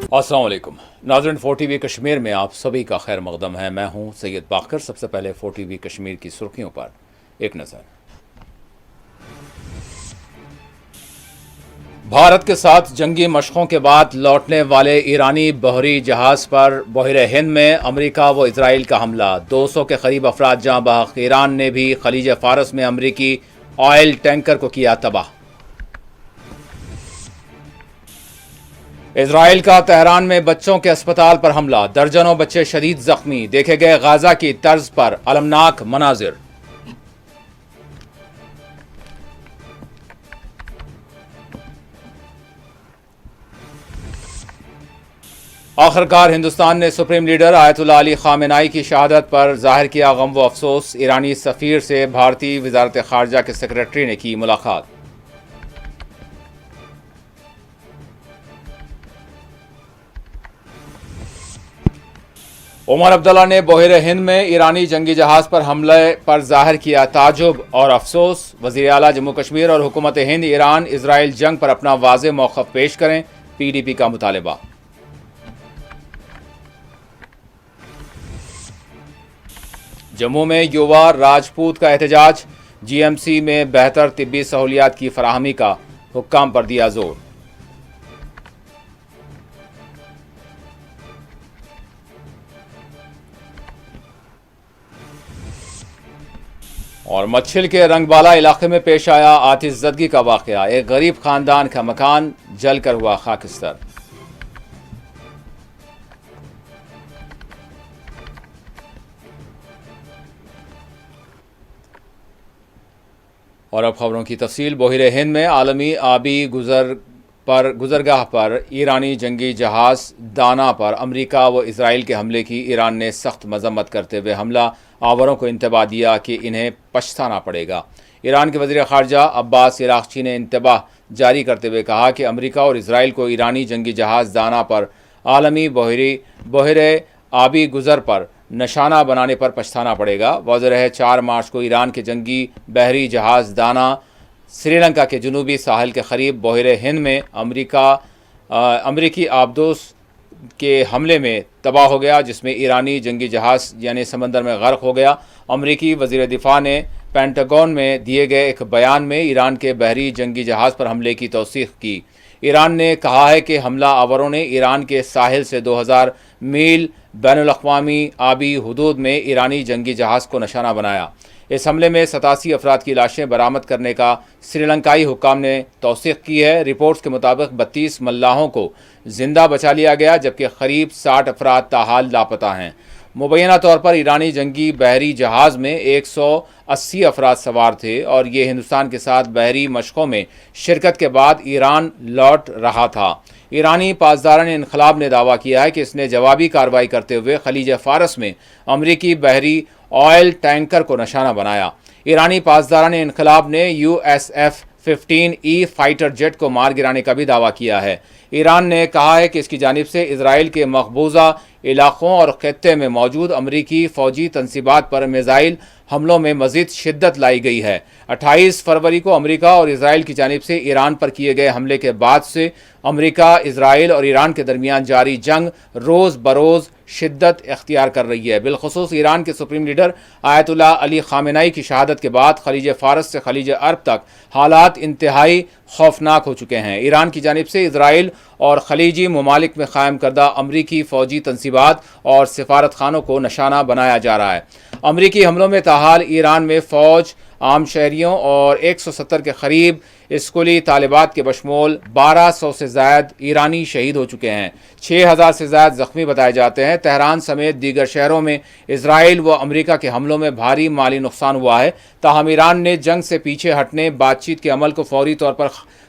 अस्सलाम वालेकुम नाज़रीन, 4TV कश्मीर में आप सभी का खैर मकदम है। मैं हूं सैयद बाकर। सबसे पहले 4TV कश्मीर की सुर्खियों पर एक नज़र। भारत के साथ जंगी मशकों के बाद लौटने वाले ईरानी बहरी जहाज़ पर बहरे हिंद में अमेरिका व इसराइल का हमला। 200 के करीब अफराद जाँ बहक। ईरान ने भी खलीज फारस में अमेरिकी ऑयल टैंकर को किया तबाह। इजराइल का तेहरान में बच्चों के अस्पताल पर हमला। दर्जनों बच्चे शदीद जख्मी। देखे गए गाजा की तर्ज पर अलमनाक मनाजिर। आखिरकार हिंदुस्तान ने सुप्रीम लीडर आयतुल्लाह अली खामेनाई की शहादत पर जाहिर किया गम व अफसोस। ईरानी सफीर से भारतीय वजारत खारजा के सेक्रेटरी ने की मुलाकात। उमर अब्दुल्ला ने बहरे हिंद में ईरानी जंगी जहाज पर हमले पर जाहिर किया ताजुब और अफसोस। वज़ीर आला जम्मू कश्मीर और हुकूमत हिंद ईरान इसराइल जंग पर अपना वाज़ेह मौक़िफ़ पेश करें, PDP का मुतालबा। जम्मू में युवा राजपूत का एहतजाज। GMC में बेहतर तिब्बी सहूलियात की फराहमी का हुक्काम पर दिया जोर। और मच्छिल के रंगबाला इलाके में पेश आया आतिशज़दगी का वाक़या। एक गरीब खानदान का मकान जलकर हुआ खाकिस्तर। और अब खबरों की तफसील। बहरे हिंद में आलमी आबी गुजरगाह पर ईरानी जंगी जहाज़ दाना पर अमेरिका व इसराइल के हमले की ईरान ने सख्त मजम्मत करते हुए हमला आवरों को इंतबाह दिया कि इन्हें पछताना पड़ेगा। ईरान के वज़ीर ख़ारजा अब्बास इराक़ची ने इंतबाह जारी करते हुए कहा कि अमेरिका और इसराइल को ईरानी जंगी जहाज़ दाना पर आलमी बहरे आबी गुजर पर निशाना बनाने पर पछताना पड़ेगा। वाज़ेह है 4 मार्च को ईरान के जंगी बहरी जहाज़ दाना श्रीलंका के जनूबी साहिल के करीब बहरे हिंद में अमरीकी आबदोस के हमले में तबाह हो गया, जिसमें ईरानी जंगी जहाज़ यानी समंदर में गर्क हो गया। अमरीकी वज़ीर दिफा ने पेंटागन में दिए गए एक बयान में ईरान के बहरी जंगी जहाज़ पर हमले की तौसीक़ की। ईरान ने कहा है कि हमला आवरों ने ईरान के साहिल से 2000 मील बैनुल-अक़वामी आबी हदूद में ईरानी जंगी जहाज़ को निशाना बनाया। इस हमले में 87 अफराद की लाशें बरामद करने का श्रीलंकाई हुक्काम ने तौसीक़ की है। रिपोर्ट्स के मुताबिक 32 मल्लाहों को जिंदा बचा लिया गया, जबकि करीब 60 अफराद ताहाल लापता हैं। मुबैना तौर पर ईरानी जंगी बहरी जहाज़ में 180 अफराद सवार थे और ये हिंदुस्तान के साथ बहरी मशकों में शिरकत के बाद ईरान लौट रहा था। ईरानी पासदारान इनकलाब ने दावा किया है कि इसने जवाबी कार्रवाई करते हुए खलीज फारस में अमरीकी बहरी ऑयल टैंकर को निशाना बनाया। ईरानी पासदारान इनकलाब ने USF 15E फाइटर जेट को मार गिराने का भी दावा किया है। ईरान ने कहा है कि इसकी जानिब से इसराइल के मकबूजा इलाकों और खित्ते में मौजूद अमरीकी फ़ौजी तनसीबात पर मिज़ाइल हमलों में मज़ीद शिद्दत लाई गई है। 28 फरवरी को अमरीका और इसराइल की जानिब से ईरान पर किए गए हमले के बाद से अमरीका, इसराइल और ईरान के दरमियान जारी जंग रोज़ बरोज़ शिद्दत इख्तियार कर रही है। बिलखुसूस ईरान के सुप्रीम लीडर आयतुल्लाह अली खामेनाई की शहादत के बाद खलीज फारस से खलीज अरब तक हालात इंतहाई खौफनाक हो चुके हैं। ईरान की जानिब से इसराइल और खलीजी ममालिक में कायम करदा अमरीकी फ़ौजी तनसीबात और सिफारत खानों को निशाना बनाया जा रहा है। अमरीकी हमलों में ताहाल ईरान में फ़ौज, आम शहरियों और 170 के करीब स्कूली तालिबात के बशमूल 1200 से ज़ायद ईरानी शहीद हो चुके हैं। 6000 से ज़ायद ज़ख्मी बताए जाते हैं। तेहरान समेत दीगर शहरों में इसराइल व अमरीका के हमलों में भारी माली नुकसान हुआ है। ताहम ईरान ने जंग से पीछे हटने बातचीत के अमल को फौरी तौर पर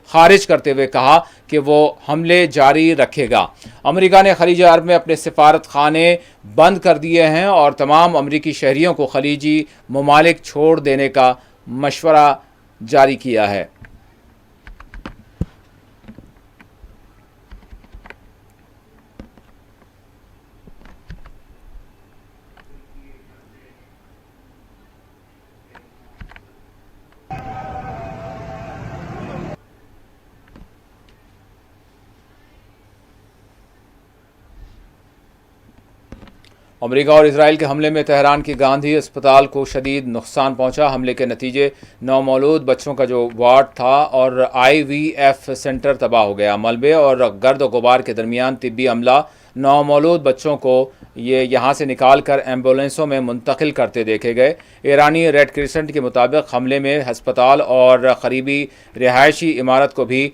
खारिज करते हुए कहा कि वो हमले जारी रखेगा। अमेरिका ने खलीज अरब में अपने सिफारत खाने बंद कर दिए हैं और तमाम अमरीकी शहरियों को खलीजी ममालिक छोड़ देने का मशवरा जारी किया है। अमेरिका और इसराइल के हमले में तेहरान की गांधी अस्पताल को शदीद नुकसान पहुंचा। हमले के नतीजे नौमौलूद बच्चों का जो वार्ड था और IVF सेंटर तबाह हो गया। मलबे और गर्द गुबार के दरमियान तिब्बी अमला नौमौलूद बच्चों को ये यहाँ से निकाल कर एम्बुलेंसों में मुंतकिल करते देखे गए। ईरानी रेड क्रिसेंट के मुताबिक हमले में अस्पताल और करीबी रिहायशी इमारत को भी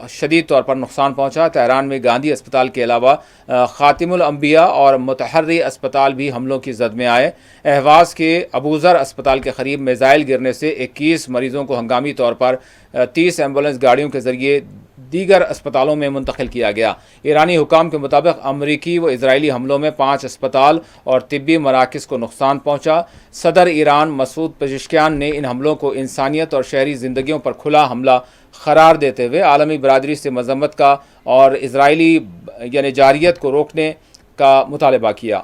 शदीद तौर पर नुकसान पहुँचा। तेहरान में गांधी अस्पताल के अलावा ख़ातिमुल अंबिया और मुतहर्री अस्पताल भी हमलों की जद में आए। अहवाज़ के अबूज़र अस्पताल के करीब मिसाइल गिरने से 21 मरीज़ों को हंगामी तौर पर 30 एम्बुलेंस गाड़ियों के ज़रिए दीगर अस्पतालों में मुंतकिल किया गया। ईरानी हुकाम के मुताबिक अमरीकी व इजरायली हमलों में 5 अस्पताल और तिब्बी मराकज़ को नुकसान पहुँचा। सदर ईरान मसूद पेज़ेश्कियान ने इन हमलों को इंसानियत और शहरी ज़िंदगियों पर खुला हमला करार देते हुए आलमी बरादरी से मज़म्मत का और इजरायली यानी जारियत को रोकने का मुतालबा किया।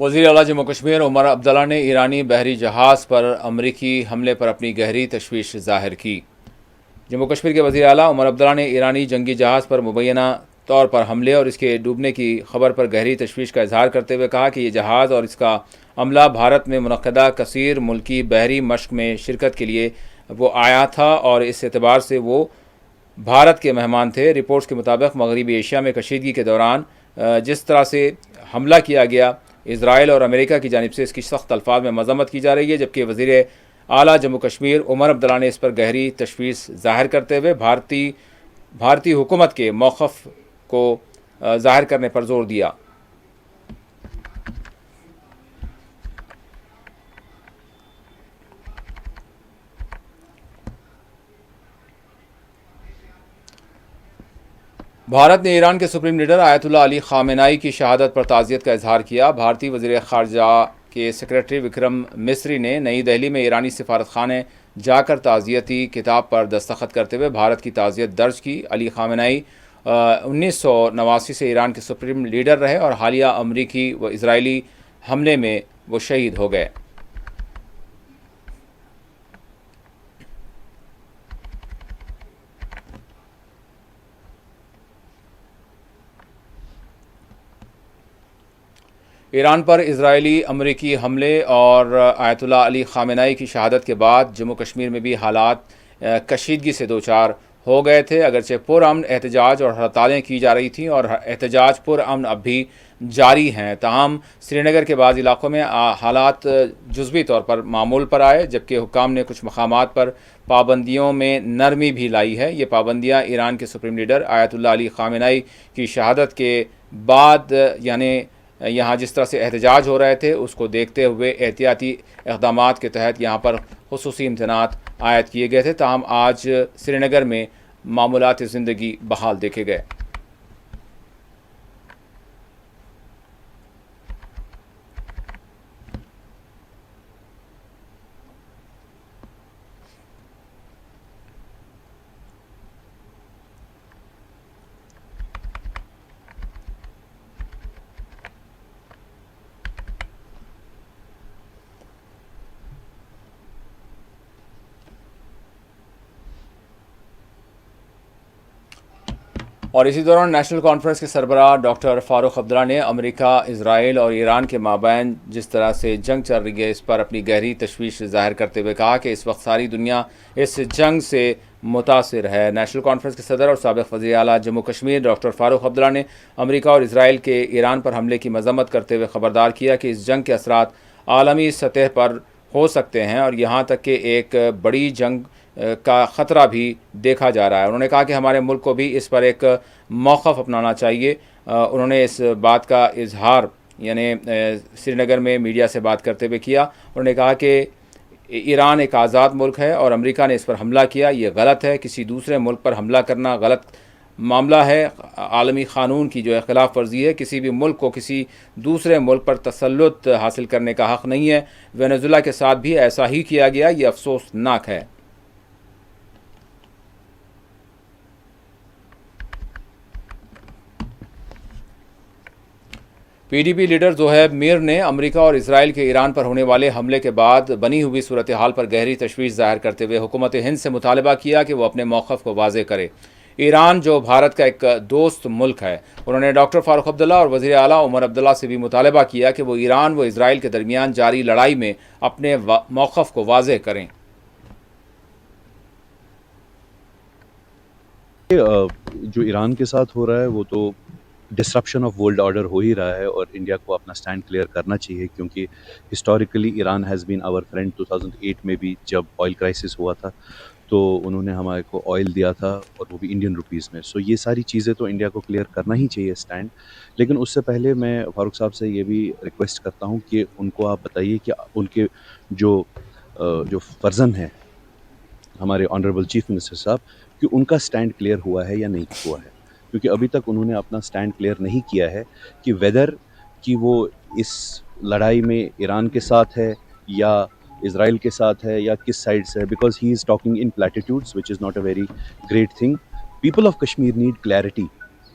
वज़ीर आला जम्मू कश्मीर उमर अब्दुल्ला ने ईरानी बहरी जहाज़ पर अमरीकी हमले पर अपनी गहरी तशवीश ज़ाहिर की। जम्मू कश्मीर के वज़ीर आला उमर अब्दुल्ला ने ईरानी जंगी जहाज़ पर मुबैना तौर पर हमले और इसके डूबने की खबर पर गहरी तशवीश का इजहार करते हुए कहा कि ये जहाज़ और इसका अमला भारत में मुनक़दा कसीर मुल्की बहरी मश्क में शिरकत के लिए वो आया था और इस एतबार से वो भारत के मेहमान थे। रिपोर्ट्स के मुताबिक मगरबी एशिया में कशीदगी के दौरान जिस तरह से हमला किया गया, इजराइल और अमेरिका की जानिब से इसकी सख्त अल्फाज में मजम्मत की जा रही है, जबकि वज़ीर आला जम्मू कश्मीर उमर अब्दुल्ला ने इस पर गहरी तशवीश ज़ाहिर करते हुए भारतीय हुकूमत के मौक़िफ़ को ज़ाहिर करने पर जोर दिया। भारत ने ईरान के सुप्रीम लीडर आयतुल्लाह अली ख़ामेनाई की शहादत पर ताज़ियत का इजहार किया। भारतीय वज़ीर ख़ारजा के सेक्रेटरी विक्रम मिस्री ने नई दिल्ली में ईरानी सिफारत खाने जाकर ताज़ियती किताब पर दस्तखत करते हुए भारत की ताज़ियत दर्ज की। अली ख़ामेनाई 1989 से ईरान के सुप्रीम लीडर रहे और हालिया अमरीकी व इजरायली हमले में वो शहीद हो गए। ईरान पर इजरायली अमरीकी हमले और आयतुल्लाह अली ख़ामेनाई की शहादत के बाद जम्मू कश्मीर में भी हालात कशीदगी से दो चार हो गए थे। अगरचे पुरअमन एहतजाज और हड़तालें की जा रही थीं और एहतजाज पुरअमन अब भी जारी हैं, ताहम श्रीनगर के बाज़ इलाक़ों में हालात जुज़वी तौर पर मामूल पर आए, जबकि हुक्काम ने कुछ मकामात पर पाबंदियों में नरमी भी लाई है। ये पाबंदियाँ ईरान के सुप्रीम लीडर आयतुल्लाह अली ख़ामेनाई की शहादत के बाद यानी यहाँ जिस तरह से एहतजाज हो रहे थे उसको देखते हुए एहतियाती इक़दामात के तहत यहाँ पर खुसूसी इम्तनात आयद किए गए थे, ताहम आज श्रीनगर में मामूलात ज़िंदगी बहाल देखे गए। और इसी दौरान नेशनल कॉन्फ्रेंस के सरबराह डॉक्टर फ़ारूक अब्दुल्ला ने अमेरिका, इसराइल और ईरान के माबैन जिस तरह से जंग चल रही है इस पर अपनी गहरी तशवीश ज़ाहिर करते हुए कहा कि इस वक्त सारी दुनिया इस जंग से मुतासिर है। नेशनल कॉन्फ्रेंस के सदर और साबिक़ वज़ीर आला जम्मू कश्मीर डॉक्टर फ़ारूक अब्दुल्ला ने अमेरिका और इसराइल के ईरान पर हमले की मज़म्मत करते हुए ख़बरदार किया कि इस जंग के असरात आलमी सतह पर हो सकते हैं और यहाँ तक कि एक बड़ी जंग का ख़तरा भी देखा जा रहा है। उन्होंने कहा कि हमारे मुल्क को भी इस पर एक मौक़िफ़ अपनाना चाहिए। उन्होंने इस बात का इजहार यानी श्रीनगर में मीडिया से बात करते हुए किया। उन्होंने कहा कि ईरान एक आज़ाद मुल्क है और अमेरिका ने इस पर हमला किया, ये गलत है। किसी दूसरे मुल्क पर हमला करना गलत मामला है। आलमी क़ानून की जो है खिलाफ वर्जी है। किसी भी मुल्क को किसी दूसरे मुल्क पर तसल्लुत हासिल करने का हक़ नहीं है। वेनेजुला के साथ भी ऐसा ही किया गया, ये अफसोसनाक है। पीडीपी लीडर ज़ोहैब मीर ने अमेरिका और इसराइल के ईरान पर होने वाले हमले के बाद बनी हुई सूरत हाल पर गहरी तशवीश ज़ाहिर करते हुए हुकूमत हिंद से मुतालबा किया कि वो अपने मौक़िफ़ को वाज़ेह करे। ईरान जो भारत का एक दोस्त मुल्क है, उन्होंने डॉक्टर फ़ारूक अब्दुल्ला और वज़ीर आला उमर अब्दुल्ला से भी मुतालबा किया कि वो ईरान व इसराइल के दरमियान जारी लड़ाई में अपने मौक़िफ़ को वाज़ेह करें। जो ईरान के साथ हो रहा है वो तो डिसरप्शन ऑफ वर्ल्ड ऑर्डर हो ही रहा है और इंडिया को अपना स्टैंड क्लियर करना चाहिए, क्योंकि historically Iran has been our friend. 2008 में भी जब ऑयल क्राइसिस हुआ था तो उन्होंने हमारे को ऑयल दिया था और वो भी इंडियन रुपीज़ में। सो ये सारी चीज़ें तो इंडिया को क्लियर करना ही चाहिए स्टैंड। लेकिन उससे पहले मैं फारूक साहब से ये भी रिक्वेस्ट करता हूँ कि उनको आप बताइए कि उनके जो फ़र्जन है हमारे ऑनरेबल चीफ मिनिस्टर साहब, कि उनका स्टैंड क्लियर हुआ है या नहीं हुआ है, क्योंकि अभी तक उन्होंने अपना स्टैंड क्लियर नहीं किया है कि वेदर कि वो इस लड़ाई में ईरान के साथ है या इज़राइल के साथ है या किस साइड से है, because he is talking in platitudes which is not a very great thing. People of Kashmir need clarity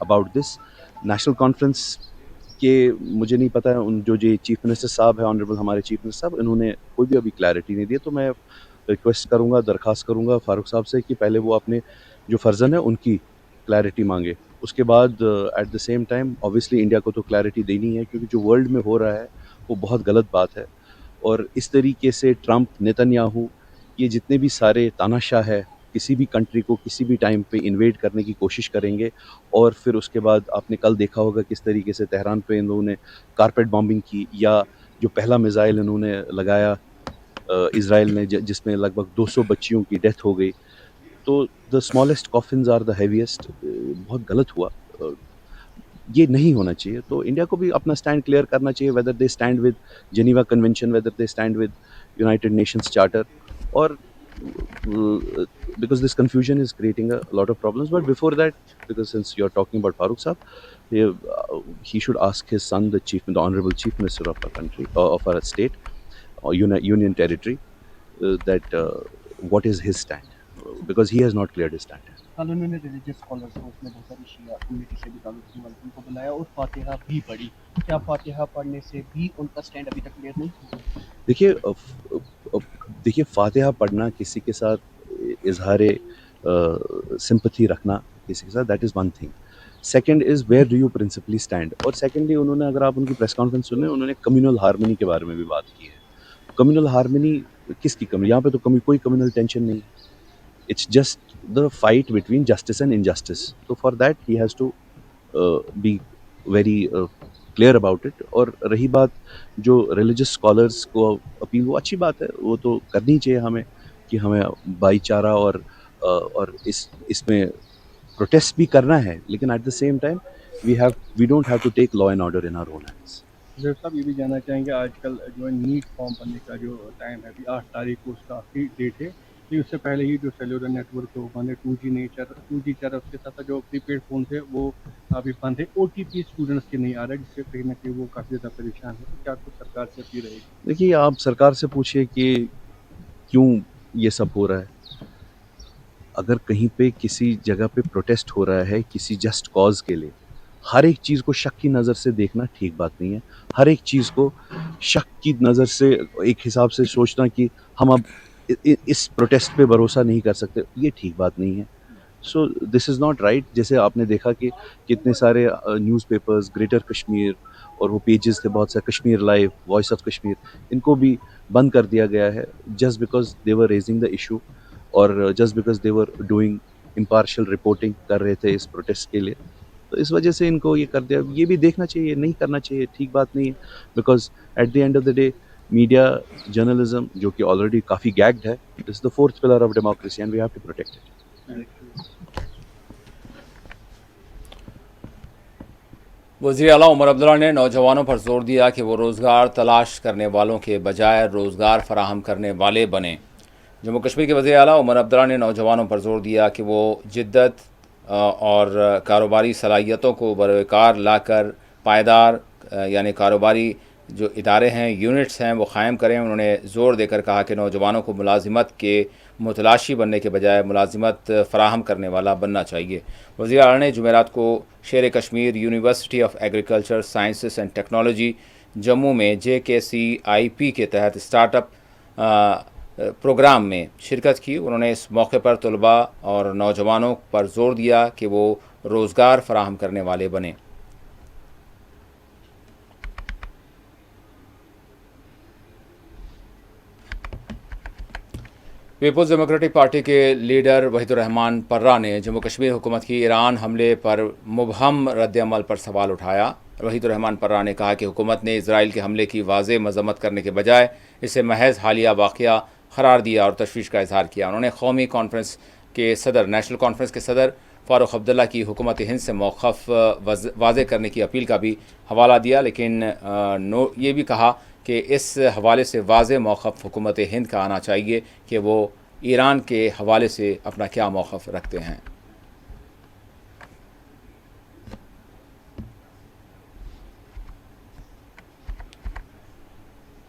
about this. National Conference के मुझे नहीं पता है उन जो चीफ मिनिस्टर साहब है, ऑनरेबल हमारे चीफ मिनिस्टर साहब, इन्होंने कोई भी अभी क्लैरिटी नहीं दी। तो मैं रिक्वेस्ट करूँगा, दरख्वास्त करूँगा फारूक साहब से कि पहले वो अपने जो फ़र्जन है उनकी क्लैरिटी मांगे। उसके बाद eight the same time obviously India को तो क्लैरिटी देनी है, क्योंकि जो वर्ल्ड में हो रहा है वो बहुत गलत बात है। और इस तरीके से ट्रंप, नेतन्याहू, ये जितने भी सारे तानाशाह है, किसी भी कंट्री को किसी भी टाइम पे इन्वेड करने की कोशिश करेंगे। और फिर उसके बाद आपने कल देखा होगा किस तरीके से तेहरान पे इन लोगों ने कारपेट बॉम्बिंग की, या जो पहला मिसाइल इन्होंने लगाया इज़राइल ने जिसमें लगभग 200 बच्चियों की डेथ हो गई। तो the smallest coffins are the heaviest. बहुत गलत हुआ, ये नहीं होना चाहिए। तो इंडिया को भी अपना स्टैंड क्लियर करना चाहिए, whether they stand with Geneva convention, whether they stand with United Nations charter, और because this confusion is creating a lot of problems. But before that, because since you're talking about Farooq Saab, he should ask his son, the honorable chief minister of our country, of our state or union territory, that what is his stand, because he has not cleared his stand. कल उन्होंने religious scholars को, उसमें बहुत सारी शिया community से भी ताल्लुक़ रखने वाले उनको बुलाया और फातिहा भी पढ़ी। क्या फातिहा पढ़ने से भी उनका स्टैंड अभी तक क्लियर नहीं? देखिए फातिहा पढ़ना, किसी के साथ इजहार सिंपथी रखना किसी के साथ, that is one thing. Second is where do you principally stand. और सेकेंडली उन्होंने, अगर आप उनकी प्रेस कॉन्फ्रेंस सुने, उन्होंने कम्युनल हार्मनी के बारे में भी बात की है। कम्युनल हार्मनी किसकी कमी? यहाँ पे तो कोई कम्युनल टेंशन नहीं। It's just the fight between justice and injustice. तो for that he has to be very clear about it. और रही बात जो रिलीजियस स्कॉलर्स को अपील, वो अच्छी बात है, वो तो करनी चाहिए हमें, कि हमें भाईचारा और इसमें प्रोटेस्ट भी करना है, लेकिन at the same time we don't have to take law and order in our own hands. जब साहब ये भी जानना चाहेंगे, आजकल जो है नीट फॉर्म भरने का जो टाइम है, अभी 8 तारीख को उसका आखिरी डेट है, तो उससे पहले ही जो सेलुलर नेटवर्क है वो बंद है, 2G नहीं चल रहा, 2G चल रहा, उसके साथ साथ जो प्रीपेड फ़ोन थे वो अभी बंद है, OTP स्टूडेंट्स के नहीं आ रहा है, जिससे कहीं ना कहीं वो काफ़ी ज़्यादा परेशान है। तो क्या कुछ सरकार से अपील रहेगी? देखिए, आप सरकार से पूछिए कि क्यों ये सब हो रहा है। अगर कहीं पे किसी जगह पे प्रोटेस्ट हो रहा है किसी जस्ट कॉज के लिए, हर एक चीज़ को शक की नज़र से देखना ठीक बात नहीं है। हर एक चीज़ को शक की नज़र से, एक हिसाब से सोचना कि हम अब इस प्रोटेस्ट पे भरोसा नहीं कर सकते, ये ठीक बात नहीं है। So this is not right. जैसे आपने देखा कि कितने सारे न्यूज़पेपर्स, ग्रेटर कश्मीर, और वो पेजेस थे बहुत सारे, Kashmir live, voice of Kashmir, इनको भी बंद कर दिया गया है just because they were raising the issue, और just because they were doing impartial reporting कर रहे थे इस प्रोटेस्ट के लिए। तो इस वजह से इनको ये कर दिया। ये भी देखना चाहिए, नहीं करना चाहिए, ठीक बात नहीं है, because at the end of the day media journalism, जो कि ऑलरेडी काफ़ी गैग्ड है, it is the fourth pillar of democracy and we have to protect it. वज़ीर आला उमर अब्दुल्ला ने नौजवानों पर जोर दिया कि वो रोज़गार तलाश करने वालों के बजाय रोज़गार फराहम करने वाले बने। जम्मू कश्मीर के वज़ीर आला उमर अब्दुल्ला ने नौजवानों पर जोर दिया कि वो जिद्दत और कारोबारी सलाहियतों को बरकार लाकर पायदार यानी कारोबारी जो इदारे हैं, यूनिट्स हैं, वो क़ायम करें। उन्होंने ज़ोर देकर कहा कि नौजवानों को मुलाजिमत के मुतलाशी बनने के बजाय मुलाजिमत फ़राहम करने वाला बनना चाहिए। वज़ीर आला ने जुमेरात को शेर Kashmir university of agriculture sciences and technology Jammu में JKCIP के तहत स्टार्टअप प्रोग्राम में शिरकत की। उन्होंने इस मौके पर तलबा और नौजवानों पर जोर दिया कि वो रोज़गार फराहम करने वाले बने। पीपल्स डेमोक्रेटिक पार्टी के लीडर वहीदुर्रहमान पर्रा ने जम्मू कश्मीर हुकूमत की ईरान हमले पर मुबहम रद्दअमल पर सवाल उठाया। वहीदुर्रहमान पर्रा ने कहा कि हुकूमत ने इसराइल के हमले की वाज़ेह मज़म्मत करने के बजाय इसे महज हालिया वाक़या करार दिया और तशवीश का इजहार किया। उन्होंने कौमी कॉन्फ्रेंस के सदर नेशनल कॉन्फ्रेंस के सदर फ़ारूक अब्दुल्ला की हुकूमत हिंद से मौक़िफ़ वाज़ेह करने की अपील का भी हवाला दिया, लेकिन ये भी कहा कि इस हवाले से वाज़ेह मौक़िफ़ हुकूमत हिंद का आना चाहिए कि वो ईरान के हवाले से अपना क्या मौक़िफ़ रखते हैं।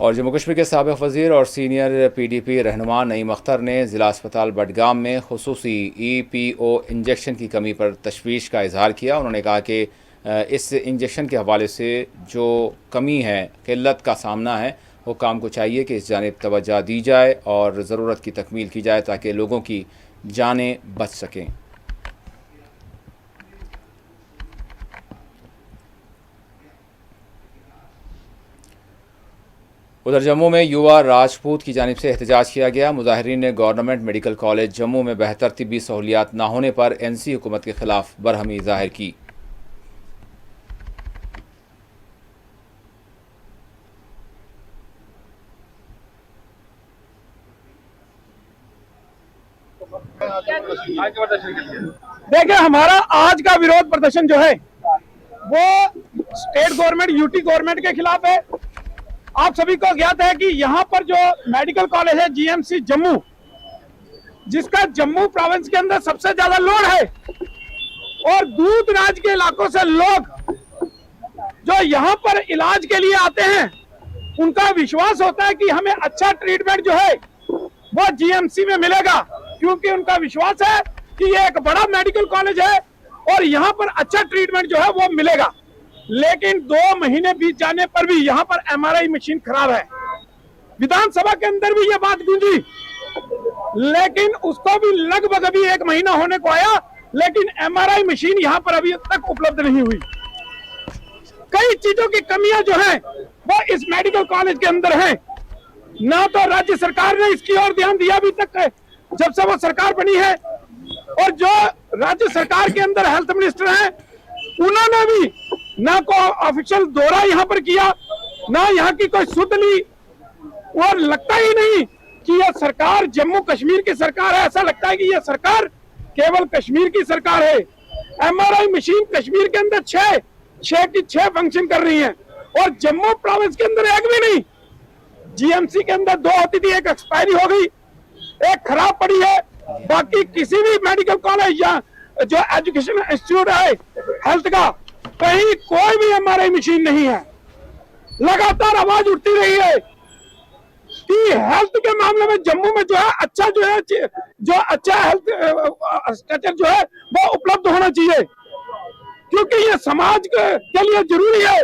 और जम्मू कश्मीर के साबिक़ वज़ीर और सीनियर PDP रहनुमा नईम अख्तर ने ज़िला अस्पताल बडगाम में खुसूसी EPO इंजेक्शन की कमी पर तशवीश का इजहार किया। उन्होंने कहा कि इस इंजेक्शन के हवाले से जो कमी है, किल्लत का सामना है, हुकाम को चाहिए कि इस जानिब तवज्जो दी जाए और ज़रूरत की तकमील की जाए ताकि लोगों की जानें बच सकें। उधर जम्मू में युवा राजपूत की जानिब से एहतजाज किया गया। मुजाहिरीन ने गवर्नमेंट मेडिकल कॉलेज जम्मू में बेहतर तिब्बी सहूलियात ना होने पर NC हुकूमत के खिलाफ बरहमी ज़ाहिर की। देखिए, हमारा आज का विरोध प्रदर्शन जो है वो स्टेट गवर्नमेंट UT गवर्नमेंट के खिलाफ है। आप सभी को ज्ञात है कि यहाँ पर जो मेडिकल कॉलेज है GMC जम्मू, जिसका जम्मू प्रोविंस के अंदर सबसे ज्यादा लोड है और दूर दराज के इलाकों से लोग जो यहाँ पर इलाज के लिए आते हैं, उनका विश्वास होता है कि हमें अच्छा ट्रीटमेंट जो है वो GMC में मिलेगा, क्योंकि उनका विश्वास है कि ये एक बड़ा मेडिकल कॉलेज है और यहाँ पर अच्छा ट्रीटमेंट जो है वो मिलेगा। लेकिन 2 महीने बीत जाने पर भी यहाँ पर MRI मशीन खराब है। विधानसभा के अंदर भी ये बात गूंजी, लेकिन उसको भी लगभग अभी 1 महीना होने को आया, लेकिन MRI मशीन यहाँ पर अभी तक उपलब्ध नहीं हुई। कई चीजों की कमियां जो हैं वो इस मेडिकल कॉलेज के अंदर हैं। ना तो राज्य सरकार ने इसकी ओर ध्यान दिया अभी तक, जब से वो सरकार बनी है, और जो राज्य सरकार के अंदर हेल्थ मिनिस्टर हैं, उन्होंने भी ना को ऑफिशियल दौरा यहाँ पर किया, ना यहाँ की कोई सुध ली, और लगता ही नहीं कि यह सरकार जम्मू कश्मीर की सरकार है। ऐसा लगता है कि यह सरकार केवल कश्मीर की सरकार है। MRI मशीन कश्मीर के अंदर 6 फंक्शन कर रही हैं और जम्मू प्रोविंस के अंदर एक भी नहीं। GMC के अंदर 2 होती थी, एक एक्सपायरी हो गई, एक खराब पड़ी है। बाकी किसी भी मेडिकल कॉलेज या जो एजुकेशन इंस्टीट्यूट है हेल्थ का, कहीं कोई भी MRI मशीन नहीं है। लगातार आवाज उठती रही है कि हेल्थ के मामले में जम्मू में जो है अच्छा हेल्थ स्ट्रक्चर जो है वो उपलब्ध होना चाहिए, क्योंकि ये समाज के लिए जरूरी है।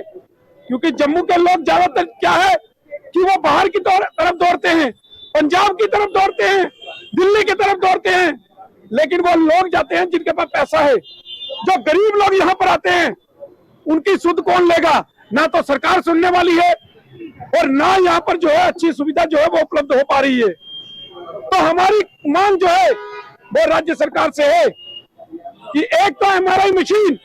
क्योंकि जम्मू के लोग ज्यादातर क्या है कि वो बाहर की तरफ दौड़ते हैं, पंजाब की तरफ दौड़ते हैं, दिल्ली की तरफ दौड़ते हैं, लेकिन वो लोग जाते हैं जिनके पास पैसा है। जो गरीब लोग यहाँ पर आते हैं, उनकी सुध कौन लेगा? ना तो सरकार सुनने वाली है और ना यहाँ पर जो है अच्छी सुविधा जो है वो उपलब्ध हो पा रही है। तो हमारी मांग जो है वो राज्य सरकार से है कि एक तो MRI मशीन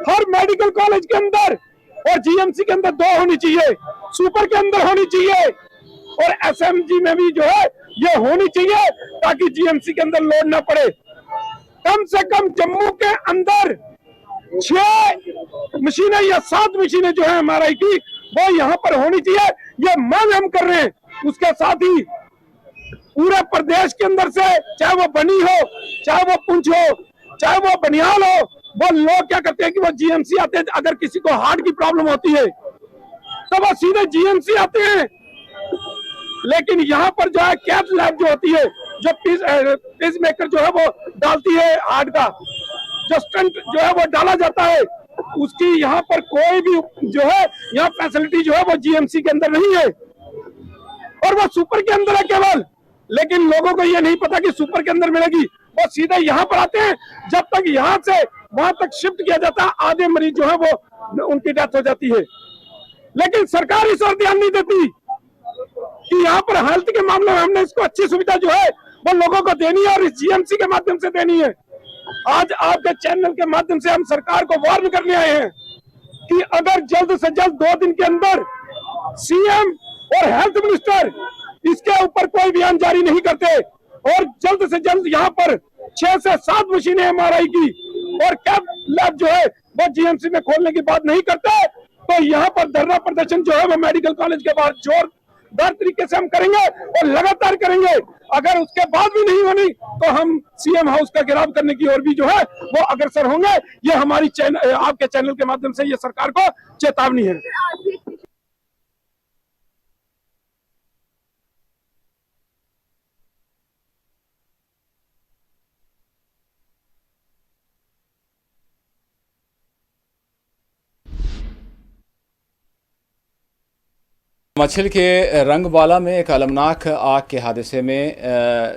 हर मेडिकल कॉलेज के अंदर और GMC के अंदर 2 होनी चाहिए, सुपर के अंदर होनी चाहिए और SMG में भी जो है ये होनी चाहिए, ताकि GMC के अंदर लोड ना पड़े। कम से कम जम्मू के अंदर 6 मशीनें या 7 मशीनें जो है एमआरआई की वो यहाँ पर होनी चाहिए, ये मांग हम कर रहे हैं। उसके साथ ही पूरे प्रदेश के अंदर से, चाहे वो बनी हो, चाहे वो पुंछ हो, चाहे वो बनियाल हो, वो लोग क्या करते हैं कि वो जीएमसी आते हैं। अगर किसी को हार्ट की प्रॉब्लम होती है तो वो सीधे जीएमसी आते हैं, लेकिन यहाँ पर जो है कैथ लैब जो होती है, जो पीस मेकर जो है वो डालती है हार्ट का, जो स्टंट जो है वो डाला जाता है, उसकी यहाँ पर कोई भी जो है यहाँ फैसिलिटी जो है वो जीएमसी के अंदर नहीं है, और वो सुपर के अंदर है केवल। लेकिन लोगों को ये नहीं पता कि सुपर के अंदर मिलेगी, वो सीधे यहाँ पर आते हैं। जब तक यहाँ से वहां तक शिफ्ट किया जाता है, आधे मरीज जो है वो उनकी डेथ हो जाती है। लेकिन सरकार इस ओर ध्यान नहीं देती कि यहाँ पर हेल्थ के मामले में हमने इसको अच्छी सुविधा जो है वो लोगों को देनी है, और इस जीएमसी के माध्यम से देनी है। आज आपके चैनल के माध्यम से हम सरकार को वार्न करने आए हैं कि अगर जल्द से जल्द 2 दिन के अंदर सीएम और हेल्थ मिनिस्टर इसके ऊपर कोई बयान जारी नहीं करते, और जल्द से जल्द यहाँ पर 6 से 7 मशीनें एमआरआई की और कैथ लैब जो है वो जीएमसी में खोलने की बात नहीं करते, तो यहाँ पर धरना प्रदर्शन जो है वो मेडिकल कॉलेज के बाहर जोरदार तरीके से हम करेंगे और लगातार करेंगे। अगर उसके बाद भी नहीं होनी तो हम सीएम हाउस का घेराव करने की ओर भी जो है वो अग्रसर होंगे। ये हमारी आपके चैनल के माध्यम से ये सरकार को चेतावनी है। मछली के रंगबाला में एक अलमनाक आग के हादसे में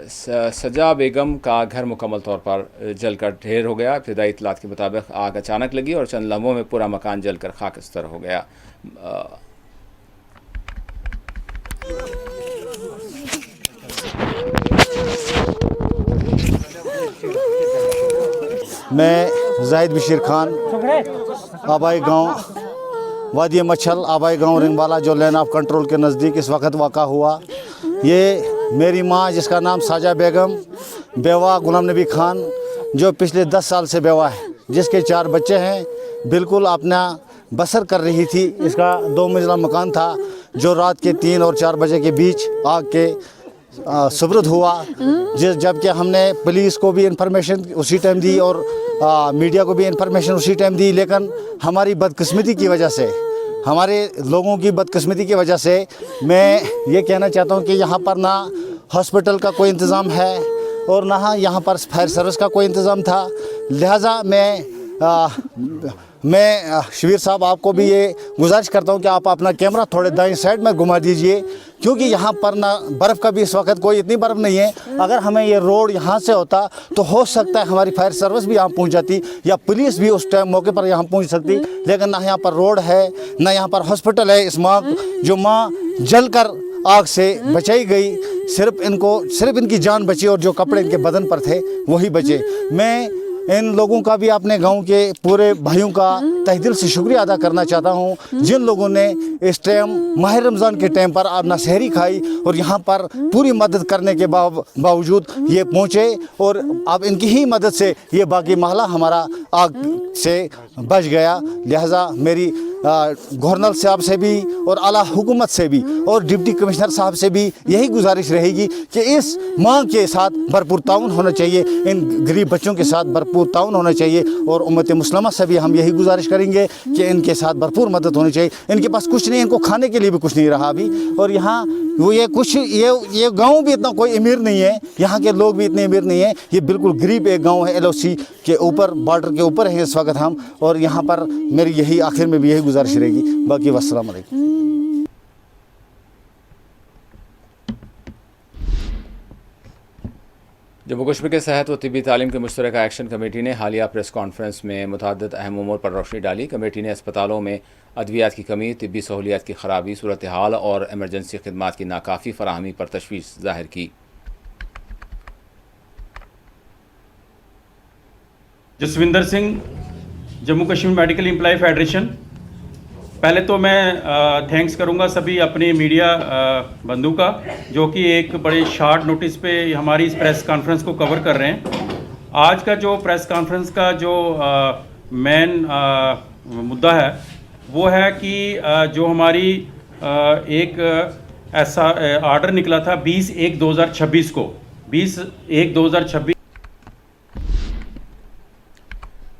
सजा बेगम का घर मुकम्मल तौर पर जलकर ढेर हो गया। इब्तदाई इत्तलात के मुताबिक आग अचानक लगी और चंद लम्हों में पूरा मकान जलकर खाकस्तर हो गया। मैं जाहिद बशीर खान, आबाई गांव वादी मच्छल, आबाई गांव रिंगवाला, जो लाइन ऑफ कंट्रोल के नज़दीक इस वक्त वाक़ा हुआ। ये मेरी माँ, जिसका नाम साजा बेगम, बेवा गुलाम नबी खान, जो पिछले 10 साल से बेवा है, जिसके 4 बच्चे हैं, बिल्कुल अपना बसर कर रही थी। इसका 2 मंजिला मकान था जो रात के 3 और 4 बजे के बीच आग के सुबरद हुआ। जबकि हमने पुलिस को भी इंफॉर्मेशन उसी टाइम दी और मीडिया को भी इंफॉर्मेशन उसी टाइम दी, लेकिन हमारी बदकिस्मती की वजह से, हमारे लोगों की बदकिस्मती की वजह से, मैं ये कहना चाहता हूँ कि यहाँ पर ना हॉस्पिटल का कोई इंतज़ाम है और ना यहाँ पर फायर सर्विस का कोई इंतज़ाम था। लिहाजा मैं शबीर साहब आपको भी ये गुजारिश करता हूँ कि आप अपना कैमरा थोड़े दाईं साइड में घुमा दीजिए, क्योंकि यहाँ पर ना बर्फ़ का भी इस वक्त कोई इतनी बर्फ़ नहीं है। अगर हमें ये रोड यहाँ से होता तो हो सकता है हमारी फायर सर्विस भी यहाँ पहुँच जाती या पुलिस भी उस टाइम मौके पर यहाँ पहुँच सकती, लेकिन ना यहाँ पर रोड है, ना यहाँ पर हॉस्पिटल है। इस माँ, जो माँ जल कर आग से बचाई गई, सिर्फ इनकी जान बची और जो कपड़े इनके बदन पर थे वही बचे। मैं इन लोगों का भी अपने गांव के पूरे भाइयों का तहे दिल से शुक्रिया अदा करना चाहता हूं, जिन लोगों ने इस टाइम माह रमज़ान के टाइम पर अपना सहरी खाई और यहां पर पूरी मदद करने के बावजूद ये पहुंचे, और अब इनकी ही मदद से ये बाकी महला हमारा आग से बच गया। लिहाजा मेरी गवर्नर साहब से भी और आला हुकूमत से भी और डिप्टी कमिश्नर साहब से भी यही गुजारिश रहेगी कि इस माँ के साथ भरपूर ताउन होना चाहिए, इन गरीब बच्चों के साथ भरपूर ताउन होना चाहिए, और उम्मत मुस्लिमा से भी हम यही गुजारिश करेंगे कि इनके साथ भरपूर मदद होनी चाहिए। इनके पास कुछ नहीं, इनको खाने के लिए भी कुछ नहीं रहा अभी, और यहाँ वो ये गाँव भी इतना कोई अमीर नहीं है, यहाँ के लोग भी इतने अमीर नहीं है। ये बिल्कुल गरीब एक गाँव है, LOC के ऊपर, बॉर्डर के ऊपर है इस वक्त हम, और यहाँ पर मेरी यही आखिर में भी यही गुजारिश रहेगी। बाकी वस्सलाम अलैकुम। जम्मू कश्मीर के सेहत व तिब्बी तालीम की मुश्तरका एक्शन कमेटी ने हालिया प्रेस कॉन्फ्रेंस में मुतअद्दिद अहम उमूर पर रोशनी डाली। कमेटी ने अस्पतालों में अद्वियात की कमी, तिब्बी सहूलियात की खराबी, सूरत हाल और एमरजेंसी खदमात की नाकाफ़ी फराहमी पर तशवीश जाहिर की। Jaswinder Singh, Jammu Kashmir medical employ federation. पहले तो मैं थैंक्स करूंगा सभी अपने मीडिया बंधु का, जो कि एक बड़े शॉर्ट नोटिस पे हमारी इस प्रेस कॉन्फ्रेंस को कवर कर रहे हैं। आज का जो प्रेस कॉन्फ्रेंस का जो मेन मुद्दा है वो है कि जो हमारी एक ऐसा ऑर्डर निकला था 20/1/2026 को 20/1/2026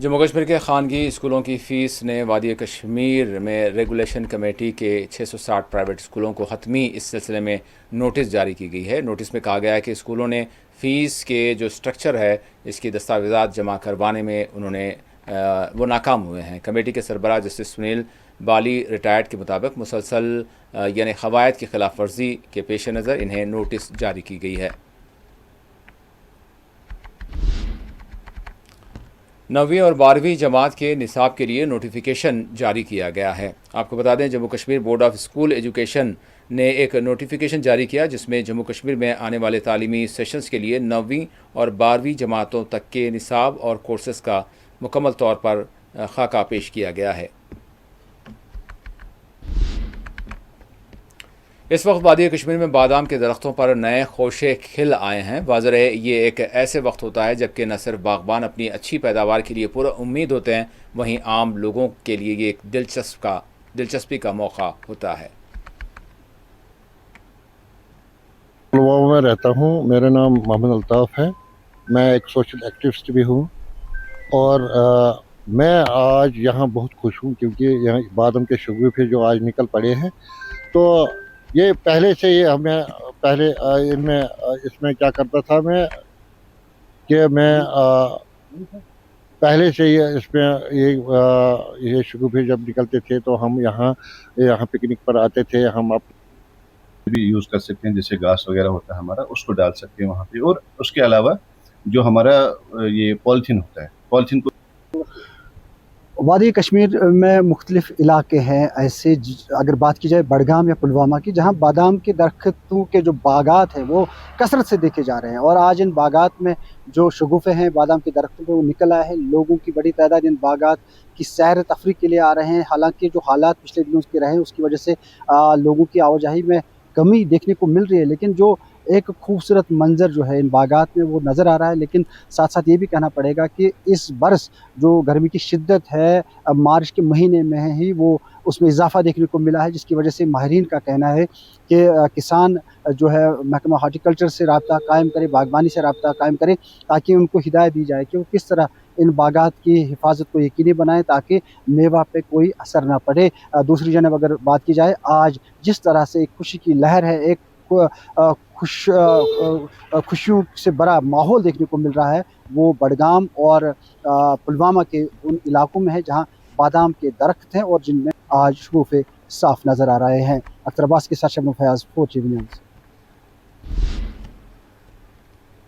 जम्मू कश्मीर के खानगी स्कूलों की फ़ीस ने वादी कश्मीर में रेगुलेशन कमेटी के 660 प्राइवेट स्कूलों को हतमी इस सिलसिले में नोटिस जारी की गई है। नोटिस में कहा गया है कि स्कूलों ने फ़ीस के जो स्ट्रक्चर है इसकी दस्तावेज़ात जमा करवाने में उन्होंने वो नाकाम हुए हैं। कमेटी के सरबराह जस्टिस सुनील बाली रिटायर्ड के मुताबिक मुसलसल यानी क़वायद की खिलाफ वर्जी के पेश नज़र इन्हें नोटिस जारी की गई है। 9वीं और 12वीं जमात के निसाब के लिए नोटिफिकेशन जारी किया गया है। आपको बता दें Jammu Kashmir board of school education ने एक नोटिफिकेशन जारी किया जिसमें जम्मू कश्मीर में आने वाले तालीमी सेशंस के लिए 9वीं और 12वीं जमातों तक के निसाब और कोर्सेज़ का मुकम्मल तौर पर खाका पेश किया गया है। इस वक्त वादी कश्मीर में बादाम के दरख्तों पर नए खोशे खिल आए हैं। वाज़ेह है ये एक ऐसे वक्त होता है जबकि न सिर्फ बागबान अपनी अच्छी पैदावार के लिए पूरा उम्मीद होते हैं, वहीं आम लोगों के लिए ये एक दिलचस्पी का मौका होता है। पुलवामा में रहता हूँ, मेरा नाम मोहम्मद अल्ताफ़ है, मैं एक सोशल एक्टिविस्ट भी हूँ और मैं आज यहाँ बहुत खुश हूँ क्योंकि यहाँ बादाम के शगुफे जो आज निकल पड़े हैं तो ये पहले से ही हमें पहले इसमें क्या करता था मैं कि मैं पहले से ही इसमें ये शगुफे जब निकलते थे तो हम यहाँ पिकनिक पर आते थे। हम आप भी यूज़ कर सकते हैं, जैसे घास वगैरह होता है हमारा उसको डाल सकते हैं वहाँ पे। और उसके अलावा जो हमारा ये पॉलीथीन होता है, पॉलीथीन को वादी कश्मीर में मुख्तलिफ इलाके हैं ऐसे, अगर बात की जाए बडगाम या पुलवामा की, जहाँ बादाम के दरख्तों के जो बागात हैं वो कसरत से देखे जा रहे हैं और आज इन बागात में जो शगुफे हैं बादाम के दरख्तों पे वो निकल आए हैं। लोगों की बड़ी तादाद इन बागात की सैर तफरी के लिए आ रहे हैं। हालांकि जो हालात पिछले दिनों के रहे उसकी वजह से लोगों की आवाजाही में कमी देखने को मिल रही है, लेकिन जो एक खूबसूरत मंजर जो है इन बागात में वो नज़र आ रहा है। लेकिन साथ साथ ये भी कहना पड़ेगा कि इस बरस जो गर्मी की शिद्दत है अब मार्च के महीने में ही वो उसमें इजाफा देखने को मिला है, जिसकी वजह से माहिरीन का कहना है कि किसान जो है महकमा हॉर्टिकल्चर से रब्ता कायम करे, बागबानी से रब्ता कायम करे ताकि उनको हिदायत दी जाए कि वो किस तरह इन बागात की हिफाजत को यकीनी बनाएं ताकि मेवा पे कोई असर ना पड़े। दूसरी जानब अगर बात की जाए आज जिस तरह से एक खुशी की लहर है, एक खुशियों से भरा माहौल देखने को मिल रहा है, वो बडगाम और पुलवामा के उन इलाकों में है जहां बादाम के दरख्त हैं और जिनमें आज शगुफे साफ नज़र आ रहे हैं। अख्तर अब्बास के साथ Shabnam Fayaz, 4TV news.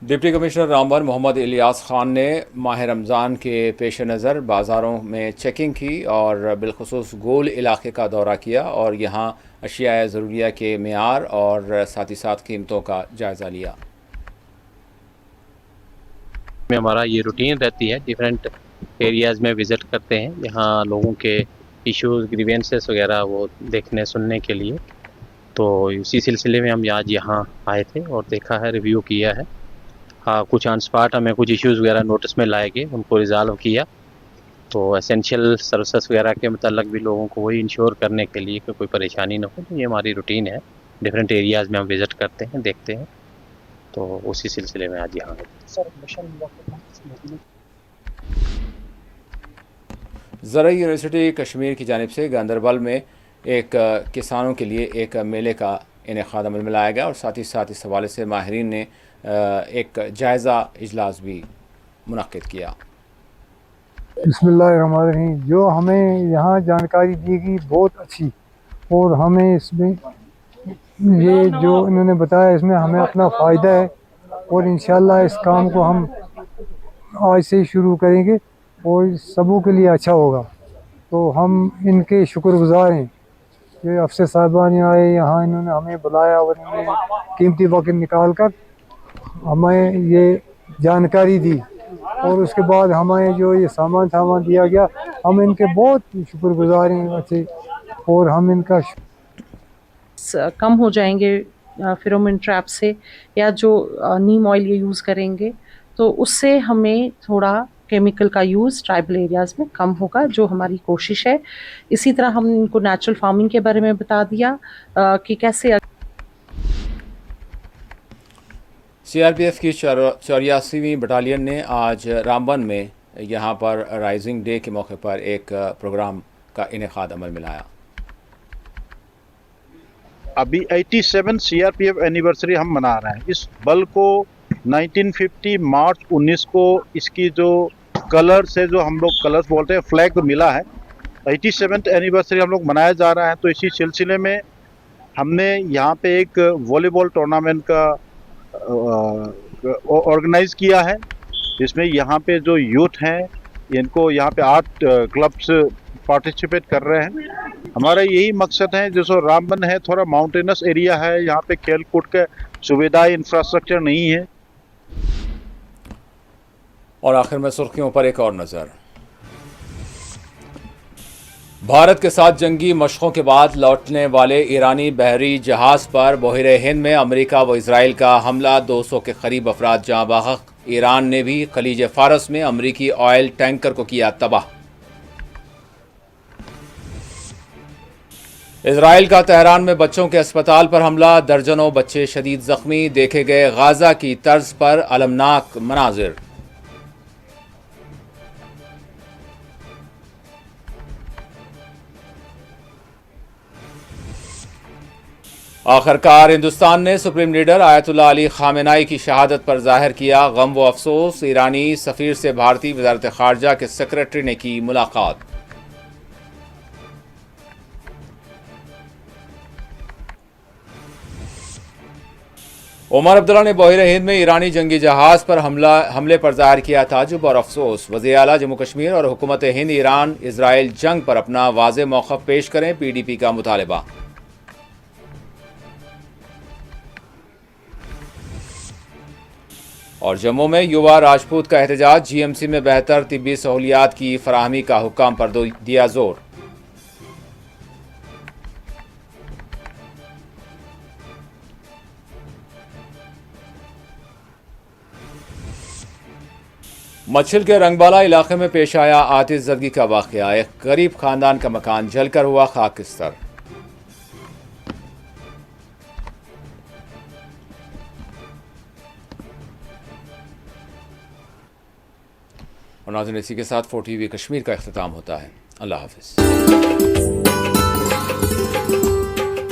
Deputy commissioner Ramban Mohammad Ilyas Khan ने माह रमज़ान के पेश नज़र बाज़ारों में चेकिंग की और बिलखुसूस गोल इलाके का दौरा किया और यहाँ अशिया ज़रूरिया के मेयार और साथ ही साथ कीमतों का जायज़ा लिया। में हमारा ये रूटीन रहती है, डिफरेंट एरियाज़ में विज़िट करते हैं, यहाँ लोगों के इश्यूज़ ग्रीवेंसेस वगैरह वो देखने सुनने के लिए। तो इसी सिलसिले में हम आज यहाँ आए थे और देखा है, रिव्यू किया है। हाँ, कुछ ऑन स्पॉट हमें कुछ इश्यूज़ वगैरह नोटिस में लाए गए, उनको रिज़ॉल्व किया। तो एसेंशियल सर्विसेज वगैरह के मतलब भी लोगों को वही इंश्योर करने के लिए कि कोई परेशानी ना हो, तो ये हमारी रूटीन है। डिफरेंट एरियाज़ में हम विज़िट करते हैं, देखते हैं, तो उसी सिलसिले में आज यहाँ ज़रा यूनिवर्सिटी कश्मीर की जानिब से गांदरबल में एक किसानों के लिए एक मेले का इनेकाद अमल में लाया गया और साथ ही साथ इस हवाले से माहिरीन ने एक जायज़ा इजलास भी मुनक्किद किया। बिस्मिल्लाहिर्रहमानिर्रहीम। जो हमें यहाँ जानकारी दी गई बहुत अच्छी, और हमें इसमें ये जो इन्होंने बताया इसमें हमें अपना फ़ायदा है और इंशाल्लाह इस काम को हम आज से ही शुरू करेंगे और सबों के लिए अच्छा होगा। तो हम इनके शुक्रगुज़ार हैं कि अफसर साहबान आए यहाँ, इन्होंने हमें बुलाया और इन्होंने कीमती वक्त निकाल कर हमें ये जानकारी दी और उसके बाद हमें जो ये सामान दिया गया, हम इनके बहुत शुक्रगुज़ार हैं अच्छे, और हम इनका कम हो जाएंगे फेरोमोन ट्रैप से, या जो नीम ऑयल ये यूज़ करेंगे तो उससे हमें थोड़ा केमिकल का यूज़ ट्राइबल एरियाज़ में कम होगा, जो हमारी कोशिश है। इसी तरह हम इनको नेचुरल फार्मिंग के बारे में बता दिया कि कैसे सीआरपीएफ की 84वीं बटालियन ने आज रामबन में यहाँ पर राइजिंग डे के मौके पर एक प्रोग्राम का इनेकाद अमल में लाया। अभी 87 सीआरपीएफ एनिवर्सरी हम मना रहे हैं। इस बल को 1950 मार्च 19 को इसकी जो कलर से, जो हम लोग कलर्स बोलते हैं, फ्लैग मिला है, 87th एनिवर्सरी हम लोग मनाया जा रहा है। तो इसी सिलसिले में हमने यहाँ पे एक वॉलीबॉल टूर्नामेंट का ऑर्गेनाइज किया है, जिसमें यहाँ पे जो यूथ हैं इनको यहाँ पे 8 क्लब्स पार्टिसिपेट कर रहे हैं। हमारा यही मकसद है, जैसे रामबन है थोड़ा माउंटेनस एरिया है, यहाँ पे खेल कूद के सुविधाएं इंफ्रास्ट्रक्चर नहीं है। और आखिर में सुर्खियों पर एक और नजर। भारत के साथ जंगी मशकों के बाद लौटने वाले ईरानी बहरी जहाज पर बहिरे हिंद में अमेरिका व इजराइल का हमला, 200 के करीब अफराद जाँ बहक। ईरान ने भी खलीज फारस में अमेरिकी ऑयल टैंकर को किया तबाह। इजराइल का तेहरान में बच्चों के अस्पताल पर हमला, दर्जनों बच्चे शदीद जख्मी। देखे गए गाजा की तर्ज पर अलमनाक मनाजिर। आखिरकार हिंदुस्तान ने सुप्रीम लीडर आयतुल्लाह अली खामेनाई की शहादत पर जाहिर किया गम व अफसोस। ईरानी सफीर से भारतीय वजारत खारजा के सेक्रेटरी ने की मुलाकात। उमर अब्दुल्ला ने बहिरे हिंद में ईरानी जंगी जहाज पर हमले पर जाहिर किया ताजुब और अफसोस। वज़ीर आला जम्मू कश्मीर और हुकूमत हिंद ईरान इजराइल जंग पर अपना वाज़े मौक़िफ़ पेश करें, PDP का मुतालबा। और जम्मू में युवा राजपूत का एहतजाज, GMC में बेहतर तिब्बी सहूलियात की फराहमी का हुक्म पर दिया जोर। मच्छिल के रंगबाला इलाके में पेश आया आतिशज़दगी का वाक़या। एक गरीब खानदान का मकान जलकर हुआ खाकिस्तर। और नाज़रीन, इसी के साथ 4TV कश्मीर का इख्तिताम होता है। अल्लाह हाफ़िज़।